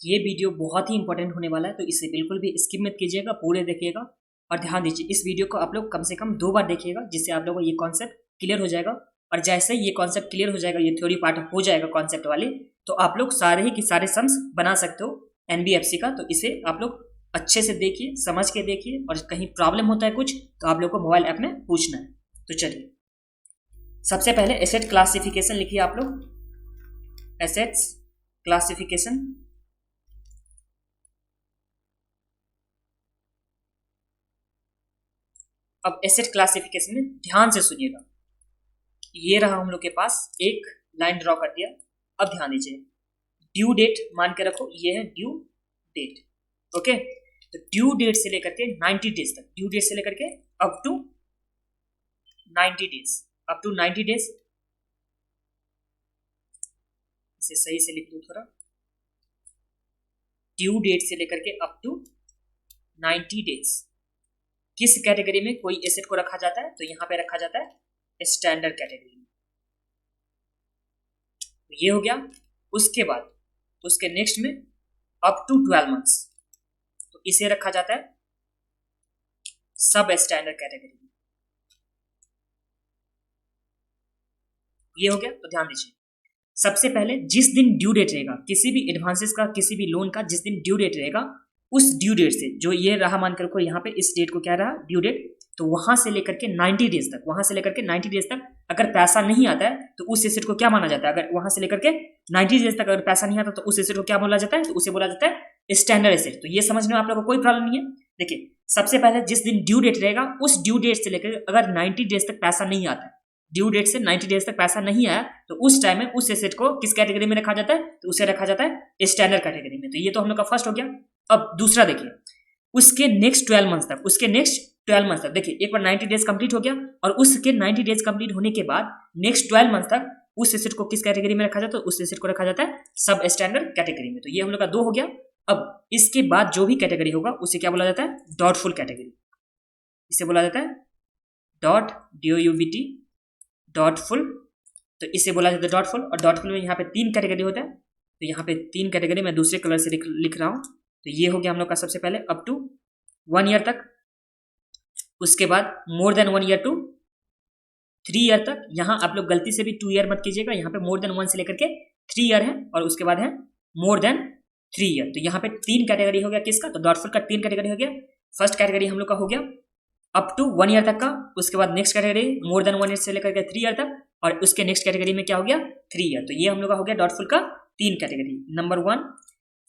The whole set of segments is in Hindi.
ये वीडियो बहुत ही इंपॉर्टेंट होने वाला है, तो इसे बिल्कुल भी स्किप मत कीजिएगा, पूरे देखिएगा। और ध्यान दीजिए, इस वीडियो को आप लोग कम से कम 2 बार देखिएगा, जिससे आप लोगों को ये कॉन्सेप्ट क्लियर हो जाएगा। और जैसे ही ये कॉन्सेप्ट क्लियर हो जाएगा, ये थ्योरी पार्ट हो जाएगा कॉन्सेप्ट वाले, तो आप लोग सारे ही के सारे सम्स बना सकते हो एनबीएफसी का। तो इसे आप लोग अच्छे से देखिए, समझ के देखिए, और कहीं प्रॉब्लम होता है कुछ तो आप लोग को मोबाइल ऐप में पूछना है। तो चलिए, सबसे पहले एसेट क्लासिफिकेशन लिखिए आप लोग। Assets classification. अब एसेट क्लासिफिकेशन में ध्यान से सुनिएगा। ये रहा हम लोग के पास, एक लाइन ड्रॉ कर दिया। अब ध्यान दीजिए, ड्यू डेट मान के रखो, ये है ड्यू डेट। ओके, तो ड्यू डेट से लेकर के 90 डेज तक, ड्यू डेट से लेकर के up to 90 days, up to 90 days. इसे सही से लिख दो थोड़ा। ड्यू डेट से लेकर के अप टू 90 डेज किस कैटेगरी में कोई एसेट को रखा जाता है? तो यहां पे रखा जाता है स्टैंडर्ड कैटेगरी में। तो ये हो गया। उसके बाद उसके नेक्स्ट में अप टू 12 मंथ्स, तो इसे रखा जाता है सब स्टैंडर्ड कैटेगरी में। ये हो गया। तो ध्यान दीजिए, सबसे पहले जिस दिन ड्यू डेट रहेगा किसी भी एडवांसेस का, किसी भी लोन का, जिस दिन ड्यू डेट रहेगा, उस ड्यू डेट से, जो ये रहा मान कर रखो यहाँ पे, इस डेट को क्या रहा ड्यू डेट, तो वहां से लेकर के 90 डेज तक, वहां से लेकर के 90 डेज तक अगर पैसा नहीं आता है तो उस एसेट को क्या माना जाता है? अगर वहां से लेकर के 90 डेज तक अगर पैसा नहीं आता तो उस एसेट को क्या बोला जाता है? तो उसे बोला जाता है स्टैंडर्ड एसेट। तो ये समझने में आप लोगों को कोई प्रॉब्लम नहीं है। देखिए, सबसे पहले जिस दिन ड्यू डेट रहेगा, उस ड्यू डेट से लेकर अगर 90 डेज तक पैसा नहीं आता है, ड्यू डेट से 90 डेज तक पैसा नहीं आया, तो उस टाइम में उस एसेट को किस कैटेगरी में रखा जाता है? तो उसे रखा जाता है स्टैंडर्ड कैटेगरी में। तो ये तो हम लोग का फर्स्ट हो गया। अब दूसरा देखिए, उसके नेक्स्ट 12 मंथ तक, उसके नेक्स्ट 12 मंथ तक, देखिए एक बार 90 डेज कंप्लीट हो गया, और उसके 90 डेज कंप्लीट होने के बाद नेक्स्ट 12 मंथ तक उस एसेट को किस कैटेगरी में रखा जाता है? तो उस एसेट को रखा जाता है सब स्टैंडर्ड कैटेगरी में। तो ये हम लोग का 2 हो गया। अब इसके बाद जो भी कैटेगरी होगा उसे क्या बोला जाता है? Doubtful category. इसे बोला जाता है डॉट DOUBT, डॉटफुल। तो इसे बोला जाता है डॉटफुल। और डॉटफुल में यहाँ पे 3 कैटेगरी होता है। तो यहाँ पे 3 कैटेगरी मैं दूसरे कलर से लिख रहा हूँ। तो ये हो गया हम लोग का सबसे पहले अप टू 1 ईयर तक, उसके बाद more than 1 year to 3 year तक। यहाँ आप लोग गलती से भी 2 ईयर मत कीजिएगा, यहाँ पे मोर देन 1 से लेकर के 3 ईयर है, और उसके बाद है मोर देन 3 ईयर। तो यहाँ पे 3 कैटेगरी हो गया किसका? तो डॉटफुल का 3 कैटेगरी हो गया। फर्स्ट कैटेगरी हम लोग का हो गया अप टू 1 ईयर तक का, उसके बाद नेक्स्ट कैटेगरी मोर देन 1 ईयर से लेकर के 3 ईयर तक, और उसके नेक्स्ट कैटेगरी में क्या हो गया? 3 ईयर। तो ये हम लोग का हो गया डॉटफुल का 3 कैटेगरी, नंबर 1,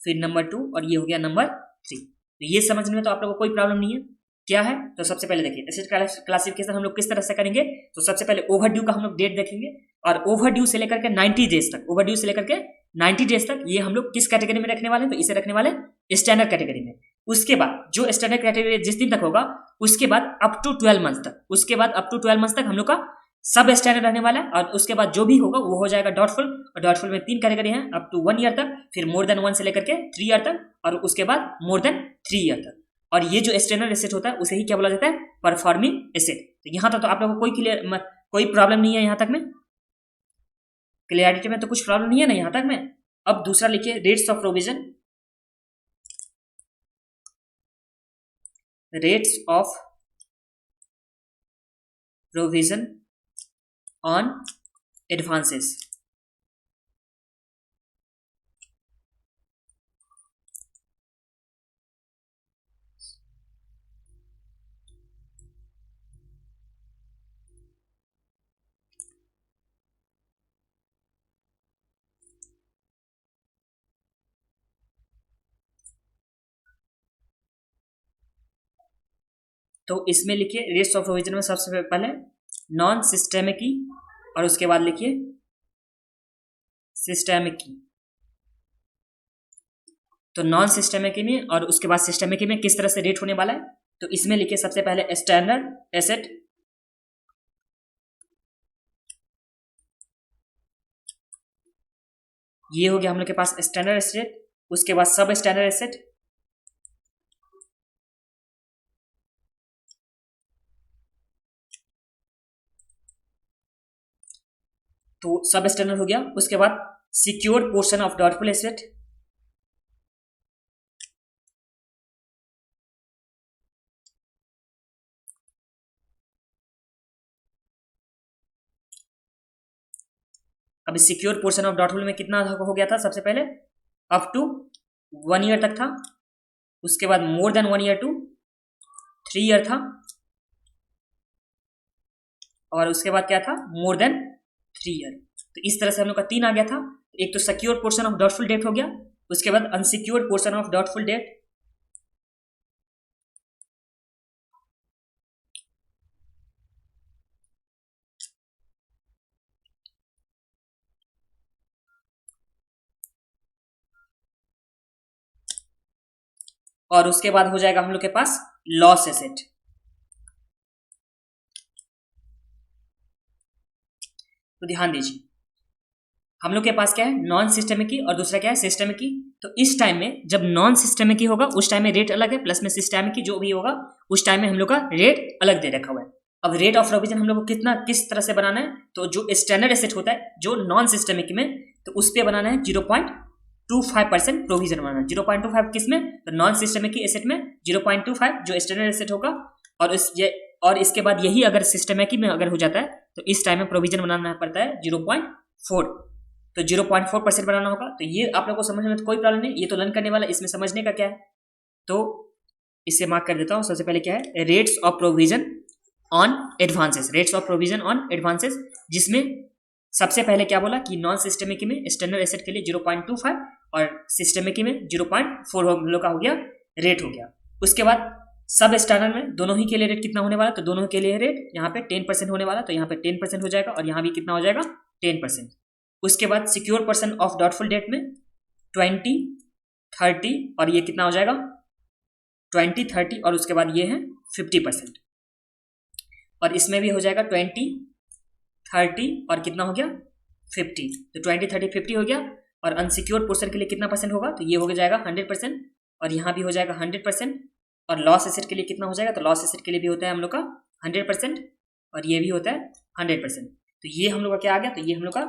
फिर नंबर 2, और ये हो गया नंबर 3। तो ये समझने में तो आप लोगों को कोई प्रॉब्लम नहीं है। क्या है? तो सबसे पहले देखिए, एसेट क्लासिफिकेशन हम लोग किस तरह से करेंगे। तो सबसे पहले ओवरड्यू का हम लोग डेट देखेंगे, और ओवरड्यू से लेकर के 90 डेज तक, ओवरड्यू से लेकर के 90 डेज तक ये हम लोग किस कैटेगरी में रखने वाले हैं? तो इसे रखने वाले स्टैंडर्ड कैटेगरी में। उसके बाद जो स्टैंडर्ड कैटेगरी जिस दिन तक होगा, उसके बाद अप टू 12 मंथ तक, उसके बाद अप टू 12 मंथ तक हम लोग का सब स्टैंडर्ड रहने वाला है। और उसके बाद जो भी होगा वो हो जाएगा डॉटफुल। और डॉटफुल में 3 कैटेगरी हैं, अप टू 1 ईयर तक, फिर मोर देन 1 से लेकर के 3 ईयर तक, और उसके बाद मोर देन 3 ईयर तक। और ये जो स्टैंडर्ड एसेट होता है उसे ही क्या बोला जाता है? Performing asset. तो यहां तक तो आप लोगों को कोई प्रॉब्लम नहीं है। यहां तक में क्लियरिटी में तो कुछ प्रॉब्लम नहीं है ना यहां तक में। अब दूसरा लिखिए, rates of provision. Rates of provision on advances. तो इसमें लिखिए रेट्स ऑफ प्रोविजन में सबसे पहले नॉन सिस्टेमिक की, और उसके बाद लिखिए सिस्टेमिक की। तो नॉन सिस्टेमिक में और उसके बाद सिस्टेमिक में किस तरह से रेट होने वाला है? तो इसमें लिखिए सबसे पहले स्टैंडर्ड एसेट, ये हो गया हम लोग के पास स्टैंडर्ड एसेट। उसके बाद सब स्टैंडर्ड एसेट, तो सब स्टैंडर्ड हो गया। उसके बाद secured portion of doubtful asset, अब सिक्योर पोर्शन ऑफ डाउटफुल में कितना हो गया था सबसे पहले, अप टू 1 ईयर तक था, उसके बाद more than 1 year to 3 year था, और उसके बाद क्या था, मोर देन 3 ईयर। तो इस तरह से हम लोग का 3 आ गया था। एक तो secure portion of doubtful debt हो गया, उसके बाद unsecured portion of doubtful debt, और उसके बाद हो जाएगा हम लोग के पास लॉस एसेट। तो ध्यान दीजिए, हम लोग के पास क्या है, नॉन सिस्टमिक की और दूसरा क्या है, सिस्टमिक की। तो इस टाइम में जब नॉन सिस्टमिक की होगा उस टाइम में रेट अलग है, प्लस में सिस्टमिक की जो भी होगा उस टाइम में हम लोग का रेट अलग दे रखा हुआ है। अब रेट ऑफ प्रोविजन हम लोग को कितना किस तरह से बनाना है, तो जो स्टैंडर्ड एसेट होता है जो नॉन सिस्टमिक में, तो उस पर बनाना है 0.25% प्रोविजन बनाना है। 0.25 किस में, तो नॉन सिस्टमिक की एसेट में 0.25 जो स्टैंडर्ड एसेट होगा, और इसके बाद यही अगर सिस्टमिक में अगर हो जाता है तो इस टाइम में प्रोविजन बनाना पड़ता है 0.4, तो 0.4% बनाना होगा। तो ये आप लोगों को समझने में तो कोई प्रॉब्लम नहीं, ये तो लर्न करने वाला, इसमें समझने का क्या है, तो इससे मार्क कर देता हूं। सबसे पहले क्या है, rates of provision on advances, rates of provision on advances, जिसमें सबसे पहले क्या बोला कि नॉन सिस्टमिक में स्टैंडर्ड एसेट के लिए 0.25 और सिस्टमिक में 0.4 हम लोग का हो गया रेट हो गया। उसके बाद सब स्टैंडर्ड में दोनों ही के लिए रेट कितना होने वाला, तो दोनों के लिए रेट यहाँ पे 10% होने वाला, तो यहाँ पे 10% हो जाएगा और यहाँ भी कितना हो जाएगा 10%। उसके बाद secure person of doubtful debt में 20, 30 और ये कितना हो जाएगा 20, 30 और उसके बाद ये है 50%, और इसमें भी हो जाएगा 20, 30 और कितना हो गया 50, तो 20, 30, 50 हो गया। और अनसिक्योर पोर्शन के लिए कितना परसेंट होगा, तो ये हो जाएगा 100%, और यहाँ भी हो जाएगा 100%, और लॉस एसेट के लिए कितना हो जाएगा, तो लॉस एसेट के लिए भी होता है हम लोग का 100%, और ये भी होता है 100%। तो ये हम लोग का क्या आ गया, तो ये हम लोग का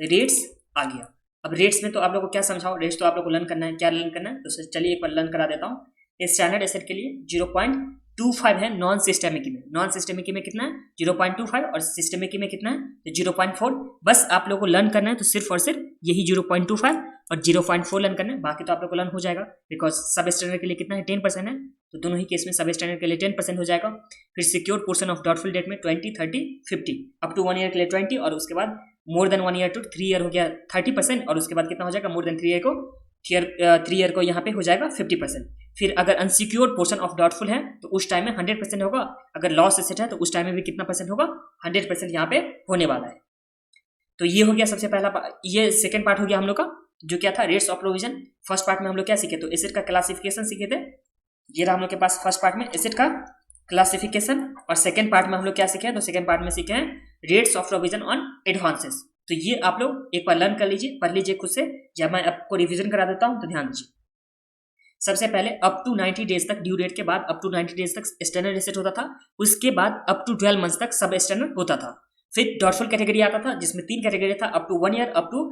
रेट्स आ गया। अब रेट्स में तो आप लोग को क्या समझाओ, रेट्स तो आप लोग को लर्न करना है, क्या लर्न करना है, तो चलिए एक बार लर्न करा देता हूँ। स्टैंडर्ड एसेट के लिए 0.25 है नॉन सिस्टमिक में, नॉन सिस्टमिक में कितना है 0.25 और सिस्टमिक में कितना है, तो 0.4। बस आप लोग को लर्न करना है तो सिर्फ और सिर्फ यही 0.25 और 0.4 लर्न करना है, बाकी तो आप लोग को लर्न हो जाएगा, बिकॉज सब स्टैंडर्ड के लिए कितना है 10% है, तो दोनों ही केस में सब स्टैंडर्ड के लिए 10% हो जाएगा। फिर secure portion of doubtful debt में 20, 30, 50, अप टू 1 ईयर के लिए 20, और उसके बाद more than 1 year to 3 year हो गया 30%, और उसके बाद कितना हो जाएगा मोर देन 3 ईयर को 3 ईयर को यहाँ पे हो जाएगा 50%। फिर अगर अनसिक्योर्ड पोर्शन ऑफ डाउटफुल है तो उस टाइम में 100% होगा, अगर लॉस एसेट है तो उस टाइम में भी कितना परसेंट होगा 100% यहाँ पे होने वाला है। तो ये हो गया सबसे पहला ये सेकंड पार्ट हो गया हम लोग का, जो क्या था rates of provision. First part में हम लोग क्या सीखे, तो एसेट का क्लासिफिकेशन सीखे थे, ये रहा हम लोग के पास फर्स्ट पार्ट में एसेट का क्लासिफिकेशन, और सेकंड पार्ट में हम लोग क्या सीखे हैं, तो सेकंड पार्ट में सीखे हैं rates of provision on advances. तो ये आप लोग एक बार लर्न कर लीजिए, पढ़ लीजिए खुद से, या मैं आपको रिवीजन करा देता हूं, तो ध्यान दीजिए। सबसे पहले अप टू 90 डेज तक, ड्यू डेट के बाद अप टू 90 डेज तक स्टैंडर्ड एसेट होता था, उसके बाद अप टू 12 मंथ्स तक सब स्टैंडर्ड होता था। फिर डाउटफुल कैटेगरी आता था जिसमें 3 कैटेगरी था, up to 1 year, up to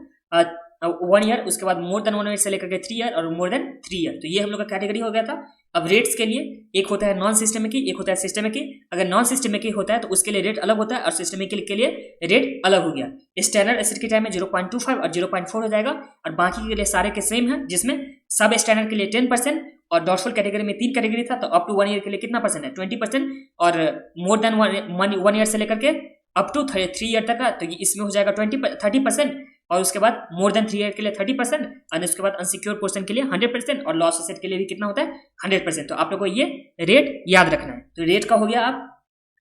1 year, उसके बाद मोर देन 1 ईयर से लेकर के 3 ईयर और मोर देन 3 ईयर। तो ये हम लोग का कैटेगरी हो गया था। अब रेट्स के लिए एक होता है नॉन सिस्टमिक, एक होता है सिस्टमिक। अगर नॉन सिस्टमिक होता है तो उसके लिए रेट अलग होता है और सिस्टमिक के लिए रेट अलग हो गया। स्टैंडर्ड एसेट के टाइम में 0.25 और 0.4 हो जाएगा, और बाकी के लिए सारे के सेम है, जिसमें सब स्टैंडर्ड के लिए 10% और डाउटफुल कैटेगरी में 3 कैटेगरी था, तो अप टू 1 ईयर के लिए कितना परसेंट है 20%, और मोर देन 1 ईयर से लेकर के अप टू 3 ईयर तक का, तो इसमें हो जाएगा 30%, और उसके बाद मोर देन 3 ईयर के लिए 30%, और उसके बाद अनसिक्योर पोर्शन के लिए 100%, और लॉस एसेट के लिए भी कितना होता है 100%। तो आप लोगों को ये रेट याद रखना है। तो रेट का हो गया।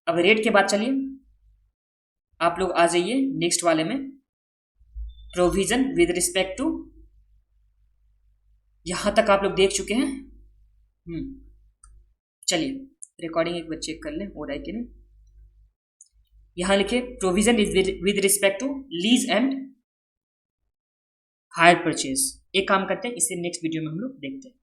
अब रेट के बाद चलिए आप लोग आ जाइए नेक्स्ट वाले में, प्रोविजन विद रिस्पेक्ट टू, यहां तक आप लोग देख चुके हैं। चलिए रिकॉर्डिंग एक बार चेक कर लें हो रहा है कि नहीं। यहां लिखे provision is with respect to lease and hire purchase. एक काम करते हैं, इसे नेक्स्ट वीडियो में हम लोग देखते हैं।